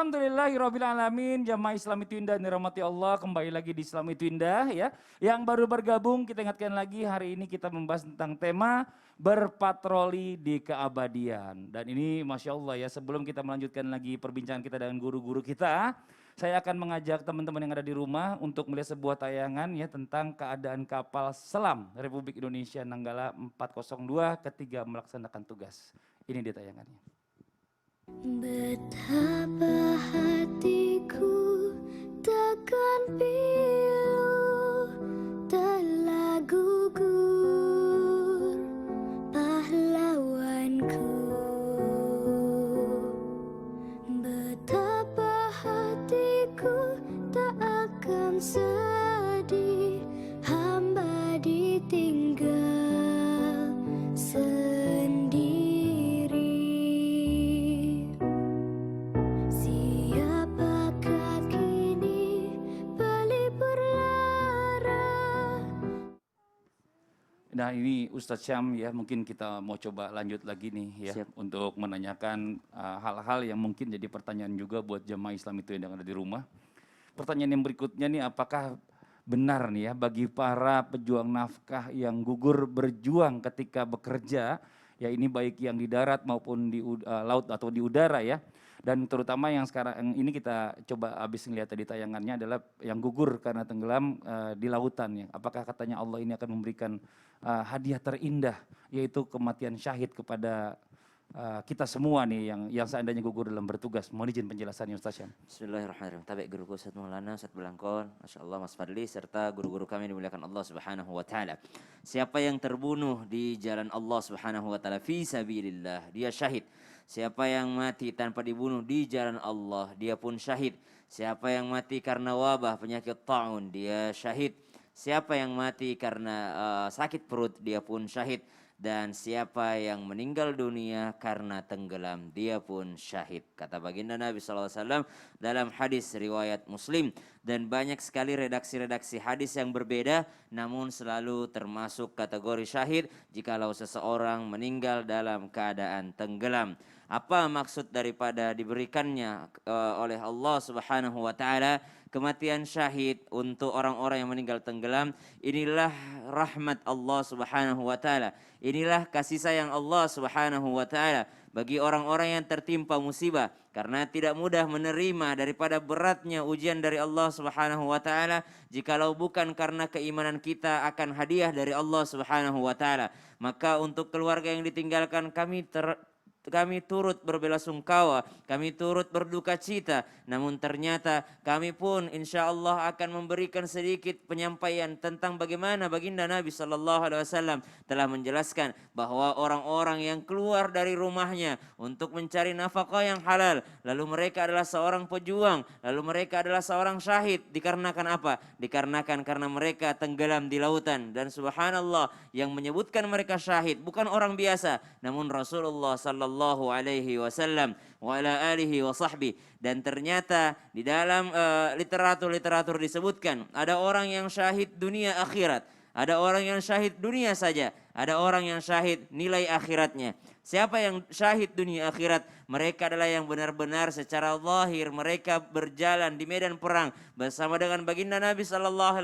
Alhamdulillahirrabbilalamin. Jamaah Islam itu indah dirahmati Allah. Kembali lagi di Islam itu indah ya. Yang baru bergabung kita ingatkan lagi, hari ini kita membahas tentang tema berpatroli di keabadian. Dan ini Masya Allah ya, sebelum kita melanjutkan lagi perbincangan kita dengan guru-guru kita, saya akan mengajak teman-teman yang ada di rumah untuk melihat sebuah tayangan ya tentang keadaan kapal selam Republik Indonesia Nanggala 402 ketika melaksanakan tugas. Ini dia tayangannya. Betapa hatiku takkan pilu telah gugur pahlawanku. Betapa hatiku tak akan sedih hamba ditinggal sendiri. Nah ini Ustadz Syam ya, mungkin kita mau coba lanjut lagi nih ya. Siap. Untuk menanyakan hal-hal yang mungkin jadi pertanyaan juga buat jamaah Islam itu yang ada di rumah. Pertanyaan yang berikutnya nih, apakah benar nih ya bagi para pejuang nafkah yang gugur berjuang ketika bekerja, ya ini baik yang di darat maupun di laut atau di udara ya. Dan terutama yang sekarang ini kita coba habis ngelihat tadi tayangannya adalah yang gugur karena tenggelam di lautan ya. Apakah katanya Allah ini akan memberikan hadiah terindah, yaitu kematian syahid kepada kita semua nih yang seandainya gugur dalam bertugas. Mohon izin penjelasannya Ustaz Syam. Bismillahirrahmanirrahim. Tabi guruku Ustaz Maulana, Ustaz Belangkon, Masya Allah Mas Fadli, serta guru-guru kami dimuliakan Allah Subhanahu wa Ta'ala. Siapa yang terbunuh di jalan Allah Subhanahu wa Ta'ala fi sabilillah, dia syahid. Siapa yang mati tanpa dibunuh di jalan Allah, dia pun syahid. Siapa yang mati karena wabah penyakit ta'un, dia syahid. Siapa yang mati karena sakit perut, dia pun syahid. Dan siapa yang meninggal dunia karena tenggelam, dia pun syahid. Kata baginda Nabi SAW dalam hadis riwayat Muslim. Dan banyak sekali redaksi-redaksi hadis yang berbeda, namun selalu termasuk kategori syahid jikalau seseorang meninggal dalam keadaan tenggelam. Apa maksud daripada diberikannya oleh Allah Subhanahu wa Ta'ala kematian syahid untuk orang-orang yang meninggal tenggelam? Inilah rahmat Allah Subhanahu wa Ta'ala. Inilah kasih sayang Allah Subhanahu wa Ta'ala bagi orang-orang yang tertimpa musibah, karena tidak mudah menerima daripada beratnya ujian dari Allah Subhanahu wa Ta'ala jikalau bukan karena keimanan kita akan hadiah dari Allah Subhanahu wa Ta'ala. Maka untuk keluarga yang ditinggalkan kami turut berbelasungkawa, kami turut berduka cita. Namun ternyata kami pun insya Allah akan memberikan sedikit penyampaian tentang bagaimana baginda Nabi SAW telah menjelaskan bahwa orang-orang yang keluar dari rumahnya untuk mencari nafkah yang halal, lalu mereka adalah seorang pejuang, lalu mereka adalah seorang syahid, dikarenakan apa? Dikarenakan karena mereka tenggelam di lautan. Dan subhanallah, yang menyebutkan mereka syahid bukan orang biasa, namun Rasulullah sallallahu alaihi wasallam wa ala alihi wa sahbihi. Dan ternyata di dalam literatur disebutkan ada orang yang syahid dunia akhirat, ada orang yang syahid dunia saja, ada orang yang syahid nilai akhiratnya. Siapa yang syahid dunia akhirat? Mereka adalah yang benar-benar secara zahir mereka berjalan di medan perang bersama dengan baginda Nabi SAW,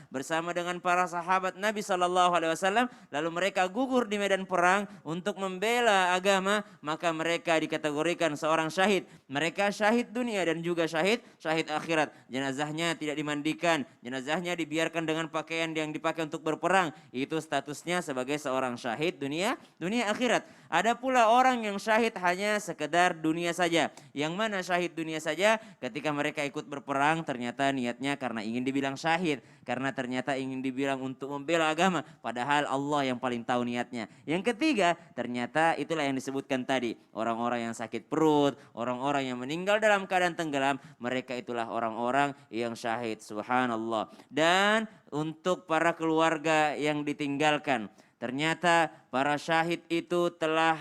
bersama dengan para sahabat Nabi SAW, lalu mereka gugur di medan perang untuk membela agama, maka mereka dikategorikan seorang syahid. Mereka syahid dunia dan juga syahid akhirat. Jenazahnya tidak dimandikan, jenazahnya dibiarkan dengan pakaian yang dipakai untuk berperang. Itu statusnya sebagai seorang syahid dunia akhirat. Ada pula orang yang syahid hanya sekedar dunia saja. Yang mana syahid dunia saja? Ketika mereka ikut berperang ternyata niatnya karena ingin dibilang syahid, karena ternyata ingin dibilang untuk membela agama, padahal Allah yang paling tahu niatnya. Yang ketiga, ternyata itulah yang disebutkan tadi, orang-orang yang sakit perut, orang-orang yang meninggal dalam keadaan tenggelam, mereka itulah orang-orang yang syahid. Subhanallah. Dan untuk para keluarga yang ditinggalkan, ternyata para syahid itu telah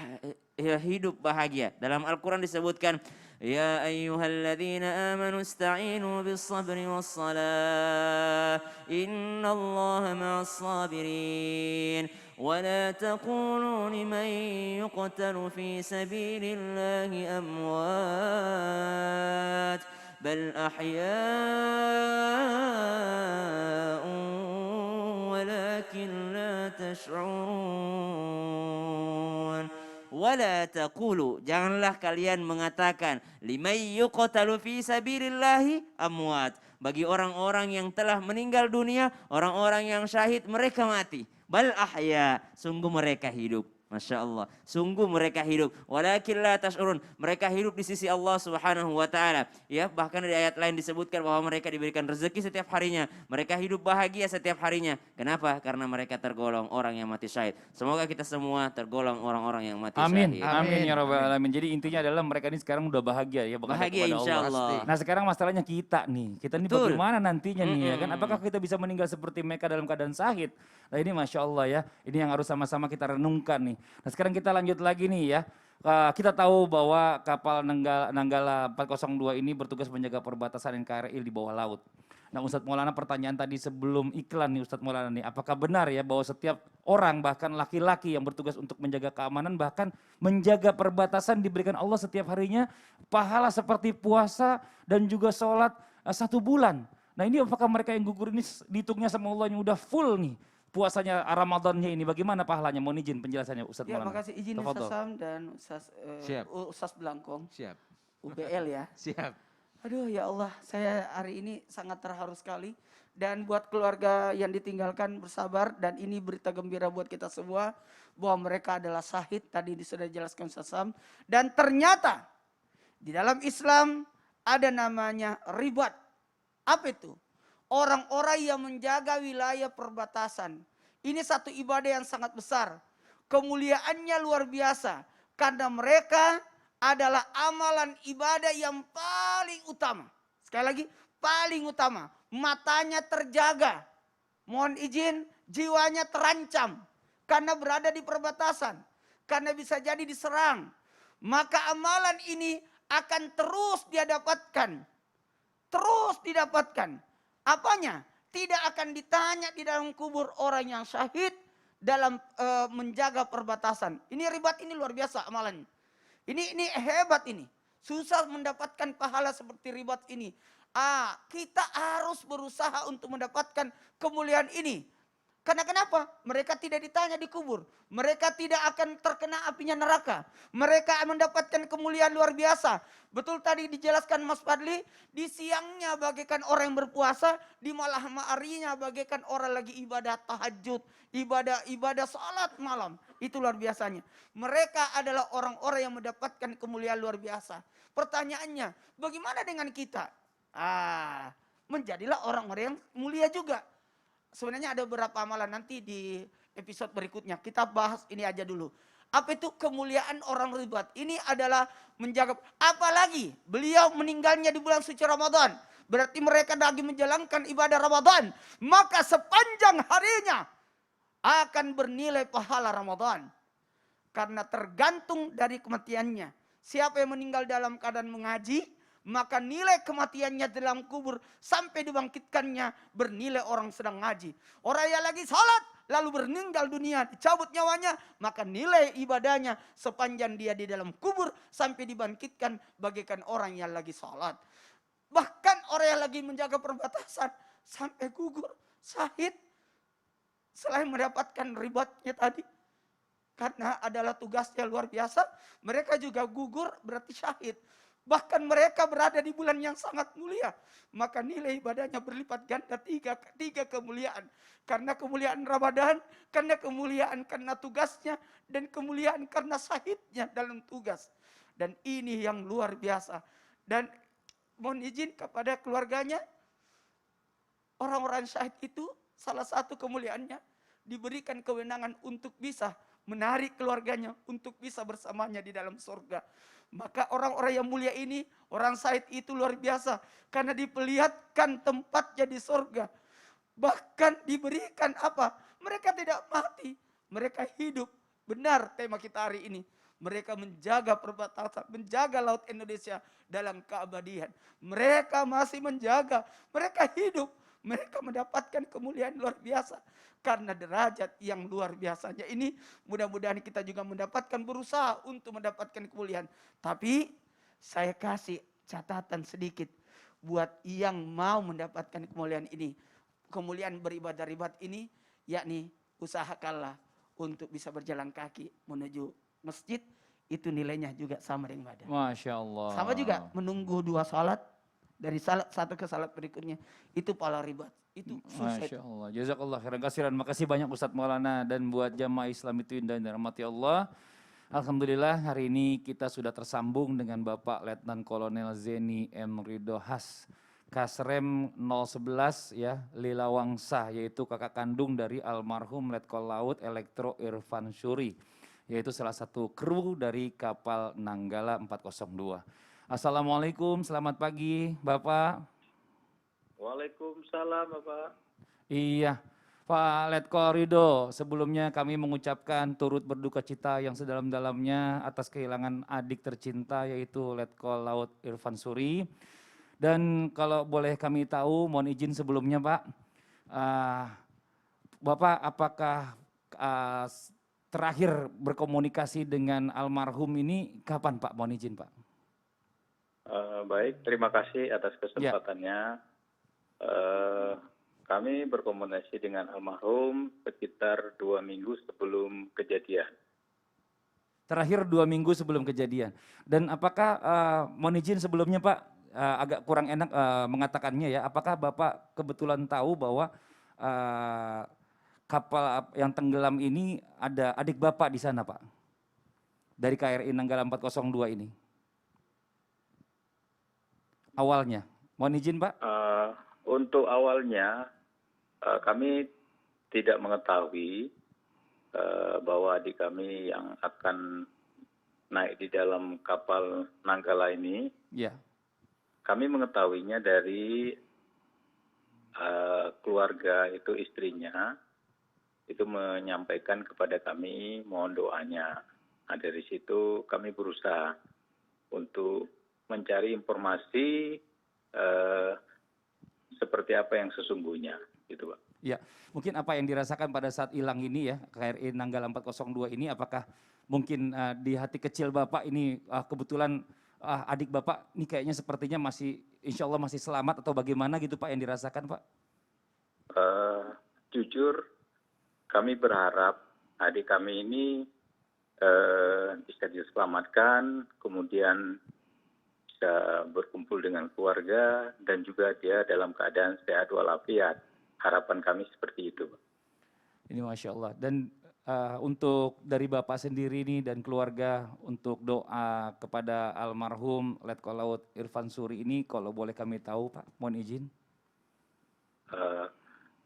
hidup bahagia. Dalam Al-Quran disebutkan, Ya ayyuhalladzina amanu ista'inu bis sabri was salah, innallaha ma'as sabirin. ولا تقولوا لمن يقتل في سبيل الله أموات bal ahya'un walakin la tash'urun. Wala taqulu, janganlah kalian mengatakan liman yuqtalu fi sabilillahi amwat, bagi orang-orang yang telah meninggal dunia, orang-orang yang syahid, mereka mati. Bal ahya, sungguh mereka hidup. Masya Allah, sungguh mereka hidup. Walakin la tash'urun, mereka hidup di sisi Allah Subhanahu wa taala. Ya, bahkan di ayat lain disebutkan bahwa mereka diberikan rezeki setiap harinya. Mereka hidup bahagia setiap harinya. Kenapa? Karena mereka tergolong orang yang mati syahid. Semoga kita semua tergolong orang-orang yang mati Amin, syahid. amin ya rabbal alamin. Jadi intinya adalah mereka ini sekarang udah bahagia ya, menghadap Bahagia kepada insya Allah. Allah. Nah sekarang masalahnya kita nih Betul. bagaimana nantinya nih ya kan? Apakah kita bisa meninggal seperti mereka dalam keadaan syahid? Nah ini Masya Allah ya, ini yang harus sama-sama kita renungkan nih. Nah sekarang kita lanjut lagi nih ya. Kita tahu bahwa kapal Nanggala 402 ini bertugas menjaga perbatasan NKRI di bawah laut. Nah Ustadz Maulana, pertanyaan tadi sebelum iklan nih Ustadz Maulana nih, apakah benar ya bahwa setiap orang bahkan laki-laki yang bertugas untuk menjaga keamanan bahkan menjaga perbatasan diberikan Allah setiap harinya pahala seperti puasa dan juga sholat 1 bulan. Nah ini apakah mereka yang gugur ini dihitungnya sama Allah yang udah full nih puasanya Ramadannya ini, bagaimana pahalanya? Mohon izin penjelasannya Ustadz Ya, Maulana. makasih izin Tafadhol. Ustaz Sam dan Ustaz, Siap. Ustaz Belangkong, Siap. UBL ya. Siap. Aduh ya Allah, saya hari ini sangat terharu sekali. Dan buat keluarga yang ditinggalkan bersabar, dan ini berita gembira buat kita semua bahwa mereka adalah syahid, tadi sudah dijelaskan Ustaz Sam. Dan ternyata di dalam Islam ada namanya ribat. Apa itu? Orang-orang yang menjaga wilayah perbatasan. Ini satu ibadah yang sangat besar. Kemuliaannya luar biasa. Karena mereka adalah amalan ibadah yang paling utama. Sekali lagi, paling utama. Matanya terjaga. Mohon izin, jiwanya terancam. Karena berada di perbatasan. Karena bisa jadi diserang. Maka amalan ini akan terus dia dapatkan. Terus didapatkan. Apanya? Tidak akan ditanya di dalam kubur orang yang syahid dalam menjaga perbatasan. Ini ribat, ini luar biasa amalannya. Ini hebat ini. Susah mendapatkan pahala seperti ribat ini. Kita harus berusaha untuk mendapatkan kemuliaan ini. Karena kenapa? Mereka tidak ditanya di kubur. Mereka tidak akan terkena apinya neraka. Mereka mendapatkan kemuliaan luar biasa. Betul tadi dijelaskan Mas Fadli, di siangnya bagaikan orang yang berpuasa, di malam harinya bagaikan orang lagi ibadah tahajud, ibadah salat malam. Itu luar biasanya. Mereka adalah orang-orang yang mendapatkan kemuliaan luar biasa. Pertanyaannya, bagaimana dengan kita? Menjadilah orang-orang yang mulia juga. Sebenarnya ada beberapa amalan, nanti di episode berikutnya. Kita bahas ini aja dulu. Apa itu kemuliaan orang ribat? Ini adalah menjaga. Apalagi beliau meninggalnya di bulan suci Ramadan. Berarti mereka lagi menjalankan ibadah Ramadan. Maka sepanjang harinya akan bernilai pahala Ramadan. Karena tergantung dari kematiannya. Siapa yang meninggal dalam keadaan mengaji, maka nilai kematiannya dalam kubur sampai dibangkitkannya bernilai orang sedang ngaji. Orang yang lagi salat lalu meninggal dunia, dicabut nyawanya, maka nilai ibadahnya sepanjang dia di dalam kubur sampai dibangkitkan bagaikan orang yang lagi salat. Bahkan orang yang lagi menjaga perbatasan sampai gugur, syahid, selain mendapatkan ribatnya tadi, karena adalah tugasnya luar biasa, mereka juga gugur berarti syahid. Bahkan mereka berada di bulan yang sangat mulia. Maka nilai ibadahnya berlipat ganda, tiga kemuliaan. Karena kemuliaan Ramadan, karena kemuliaan karena tugasnya, dan kemuliaan karena syahidnya dalam tugas. Dan ini yang luar biasa. Dan mohon izin kepada keluarganya, orang-orang syahid itu salah satu kemuliaannya diberikan kewenangan untuk bisa menarik keluarganya untuk bisa bersamanya di dalam surga. Maka orang-orang yang mulia ini, orang syahid itu luar biasa. Karena diperlihatkan tempatnya di surga. Bahkan diberikan apa? Mereka tidak mati, mereka hidup. Benar tema kita hari ini. Mereka menjaga perbatasan, menjaga laut Indonesia dalam keabadian. Mereka masih menjaga, mereka hidup. Mereka mendapatkan kemuliaan luar biasa. Karena derajat yang luar biasanya ini, mudah-mudahan kita juga mendapatkan, berusaha untuk mendapatkan kemuliaan. Tapi saya kasih catatan sedikit. buat yang mau mendapatkan kemuliaan ini. Kemuliaan beribadah ini, yakni usahakanlah untuk bisa berjalan kaki menuju masjid, itu nilainya juga sama dengan ibadah. Masya Allah. Sama juga menunggu 2 salat, dari salat satu ke salat berikutnya, itu pahala ribat. Itu susah. Masya Allah. Jazakallah khairan kasiran. Makasih banyak Ustadz Maulana, dan buat jamaah Islam itu indah dan dirahmati Allah. Alhamdulillah hari ini kita sudah tersambung dengan Bapak Letnan Kolonel Zeni M. Ridho Has, Kasrem 011 ya, Lila Wangsa, yaitu kakak kandung dari almarhum Letkol Laut Elektro Irfan Suri, yaitu salah satu kru dari kapal Nanggala 402. Assalamualaikum, selamat pagi Bapak. Waalaikumsalam Bapak. Iya, Pak Letkol Ridho, sebelumnya kami mengucapkan turut berduka cita yang sedalam-dalamnya atas kehilangan adik tercinta yaitu Letkol Laut Irfan Suri. Dan kalau boleh kami tahu, mohon izin sebelumnya Pak, Bapak apakah terakhir berkomunikasi dengan almarhum ini kapan Pak, mohon izin Pak? Baik, terima kasih atas kesempatannya. Kami berkomunikasi dengan almarhum sekitar 2 minggu sebelum kejadian. Terakhir 2 minggu sebelum kejadian. Dan apakah, mohon izin sebelumnya Pak, agak kurang enak mengatakannya ya, apakah Bapak kebetulan tahu bahwa kapal yang tenggelam ini ada adik Bapak di sana Pak? Dari KRI Nanggala 402 ini. Awalnya, mohon izin Pak. Untuk awalnya kami tidak mengetahui bahwa adik kami yang akan naik di dalam kapal Nanggala ini. Ya. Kami mengetahuinya dari keluarga, itu istrinya, itu menyampaikan kepada kami mohon doanya. Nah, dari situ kami berusaha untuk mencari informasi seperti apa yang sesungguhnya, gitu Pak. Ya, mungkin apa yang dirasakan pada saat hilang ini ya, KRI Nanggala 402 ini, apakah mungkin di hati kecil Bapak ini kebetulan adik Bapak ini kayaknya sepertinya masih, insya Allah masih selamat atau bagaimana gitu Pak yang dirasakan Pak? Jujur kami berharap adik kami ini bisa diselamatkan, kemudian bisa berkumpul dengan keluarga, dan juga dia dalam keadaan sehat walafiat. Harapan kami seperti itu. Ini Masya Allah. Dan untuk dari Bapak sendiri nih dan keluarga, untuk doa kepada almarhum Letkol Laut Irfan Suri ini, kalau boleh kami tahu Pak, mohon izin.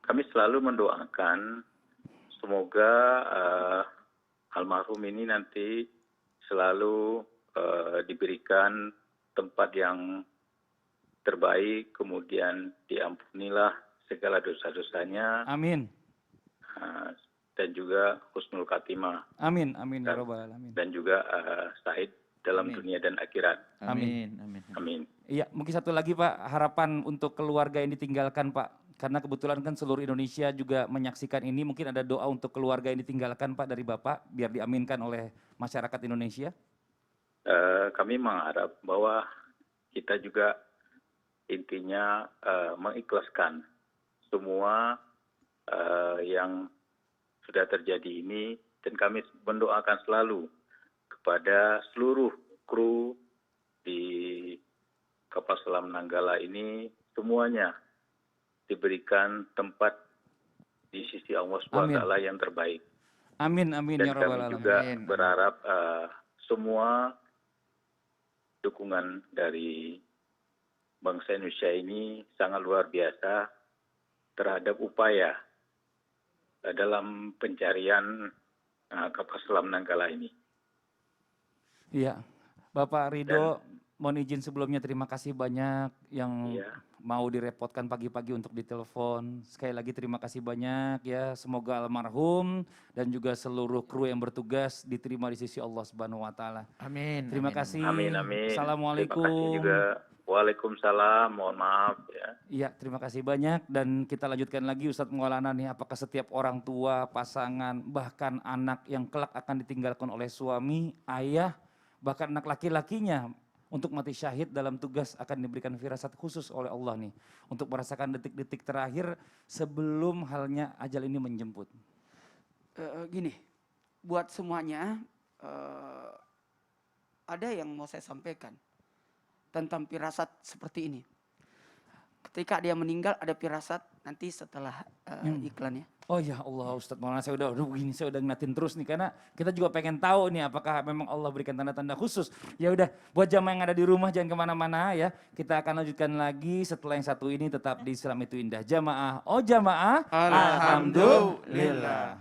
Kami selalu mendoakan semoga almarhum ini nanti selalu diberikan tempat yang terbaik, kemudian diampunilah segala dosa-dosanya. Amin. Dan juga husnul khatimah. Amin, amin ya rabbal alamin. Dan juga sahid dalam Amin. dunia dan akhirat. Amin. Amin. Amin. Iya, mungkin satu lagi Pak, harapan untuk keluarga yang ditinggalkan Pak. Karena kebetulan kan seluruh Indonesia juga menyaksikan ini, mungkin ada doa untuk keluarga yang ditinggalkan Pak dari Bapak, biar diaminkan oleh masyarakat Indonesia. Kami mengharap bahwa kita juga intinya mengikhlaskan semua yang sudah terjadi ini, dan kami mendoakan selalu kepada seluruh kru di kapal selam Nanggala ini, semuanya diberikan tempat di sisi Allah SWT yang terbaik. Amin, amin Dan ya rabbal kami alamin. juga berharap semua dukungan dari bangsa Indonesia ini sangat luar biasa terhadap upaya dalam pencarian kapal selam Nanggala ini. Iya, Bapak Ridho, mohon izin sebelumnya terima kasih banyak yang mau direpotkan pagi-pagi untuk ditelepon. Sekali lagi terima kasih banyak ya. Semoga almarhum dan juga seluruh kru yang bertugas diterima di sisi Allah Subhanahu wa taala. Amin. Terima kasih. Amin, amin. Assalamualaikum. Terima kasih juga. Waalaikumsalam, mohon maaf ya. Iya, terima kasih banyak, dan kita lanjutkan lagi Ustadz Maulana nih, apakah setiap orang tua, pasangan, bahkan anak yang kelak akan ditinggalkan oleh suami, ayah, bahkan anak laki-lakinya untuk mati syahid dalam tugas akan diberikan firasat khusus oleh Allah nih. Untuk merasakan detik-detik terakhir sebelum halnya ajal ini menjemput. Gini, buat semuanya ada yang mau saya sampaikan tentang firasat seperti ini. Ketika dia meninggal ada firasat nanti setelah iklannya. Oh ya Allah Ustadz Maulana, saya udah ngeliatin terus nih karena kita juga pengen tahu nih apakah memang Allah berikan tanda-tanda khusus. Ya udah, buat jamaah yang ada di rumah jangan kemana-mana ya. Kita akan lanjutkan lagi setelah yang satu ini tetap di Islam itu Indah. Jamaah, oh jamaah, alhamdulillah.